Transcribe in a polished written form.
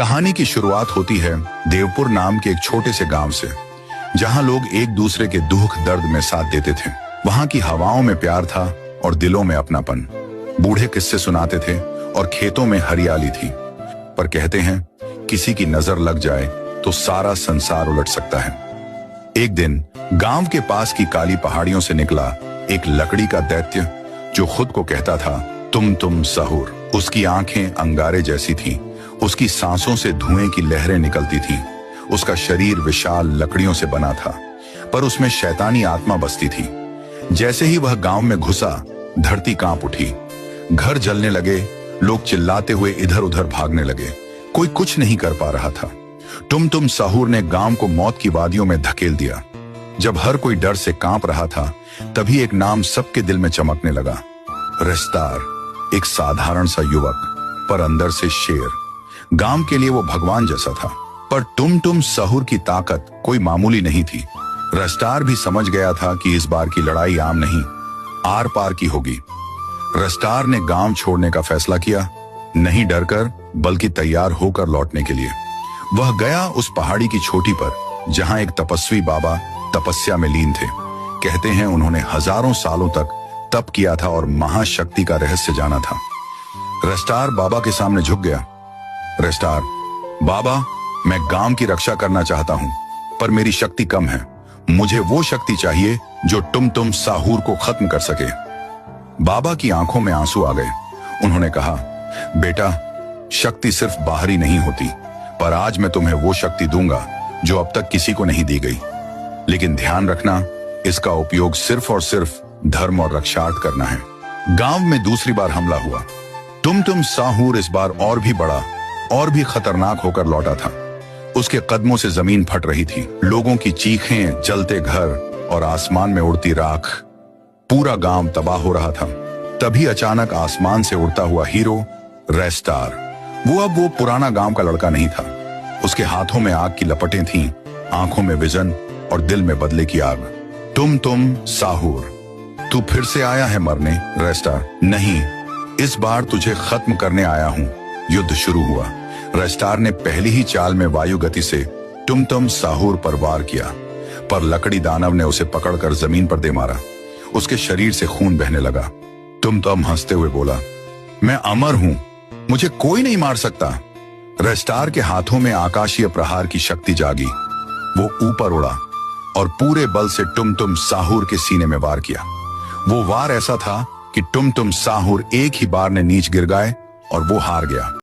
कहानी की शुरुआत होती है देवपुर नाम के एक छोटे से गांव से, जहां लोग एक दूसरे के दुख दर्द में साथ देते थे। वहां की हवाओं में प्यार था और दिलों में अपनापन। बूढ़े किस्से सुनाते थे और खेतों में हरियाली थी। पर कहते हैं किसी की नजर लग जाए तो सारा संसार उलट सकता है। एक दिन गांव के पास की काली पहाड़ियों से निकला एक लकड़ी का दैत्य, जो खुद को कहता था तुम सहूर। उसकी आंखें अंगारे जैसी थीं, उसकी सांसों से धुएं की लहरें निकलती थीं। उसका शरीर विशाल लकड़ियों से बना था, पर उसमें शैतानी आत्मा बसती थी। जैसे ही वह गांव में घुसा, धरती कांप उठी, घर जलने लगे, लोग चिल्लाते हुए इधर उधर भागने लगे। कोई कुछ नहीं कर पा रहा था। तुम सहूर ने गांव को मौत की वादियों में धकेल दिया। जब हर कोई डर से कांप रहा था, तभी एक नाम सबके दिल में चमकने लगा। रेस्तार, एक साधारण सा युवक, पर अंदर से शेर। गांव के लिए वो भगवान जैसा था। पर तुम सहूर की ताकत कोई मामूली नहीं थी। रेस्तार भी समझ गया था कि इस बार की लड़ाई आम नहीं, आर पार की होगी। रेस्तार ने गांव छोड़ने का फैसला किया, नहीं डरकर बल्कि तैयार होकर लौटने के लिए। वह गया उस पहाड़ी की चोटी पर, जहां एक तपस्वी बाबा तपस्या में लीन थे। कहते हैं उन्होंने हजारों सालों तक तप किया था और महाशक्ति का रहस्य जाना था। रेस्तार बाबा के सामने झुक गया। रेस्तार, बाबा, मैं गांव की रक्षा करना चाहता हूं, पर मेरी शक्ति कम है। मुझे वो शक्ति चाहिए जो तुम साहूर को खत्म कर सके। बाबा की आंखों में आंसू आ गए। उन्होंने कहा, बेटा, शक्ति सिर्फ बाहरी नहीं होती, पर आज मैं तुम्हें वो शक्ति दूंगा जो अब तक किसी को नहीं दी गई। लेकिन ध्यान रखना, इसका उपयोग सिर्फ और सिर्फ धर्म और रक्षार्थ करना है। गांव में दूसरी बार हमला हुआ। तुम साहूर इस बार और भी बड़ा और भी खतरनाक होकर लौटा था। उसके कदमों से जमीन फट रही थी। लोगों की चीखें, जलते घर और आसमान में उड़ती राख। पूरा गांव तबाह हो रहा था। तभी अचानक आसमान से उड़ता हुआ हीरो रेस्तार, वो पुराना गांव का लड़का नहीं था। उसके हाथों में आग की लपटें थीं, आंखों में विजन और दिल में बदले की आग। तुम साहूर, तू फिर से आया है मरने? रेस्तार, नहीं, इस बार तुझे खत्म करने आया हूं। युद्ध शुरू हुआ। रेस्तार ने पहली ही चाल में वायु गति से तुम साहूर पर वार किया, पर लकड़ी दानव ने उसे पकड़कर जमीन पर दे मारा। उसके शरीर से खून बहने लगा। तुम हंसते हुए बोला, मैं अमर हूं, मुझे कोई नहीं मार सकता। रेस्तार के हाथों में आकाशीय प्रहार की शक्ति जागी। वो ऊपर उड़ा और पूरे बल से तुम साहूर के सीने में वार किया। वो वार ऐसा था कि तुम साहूर एक ही बार ने नीच गिर गए और वो हार गया।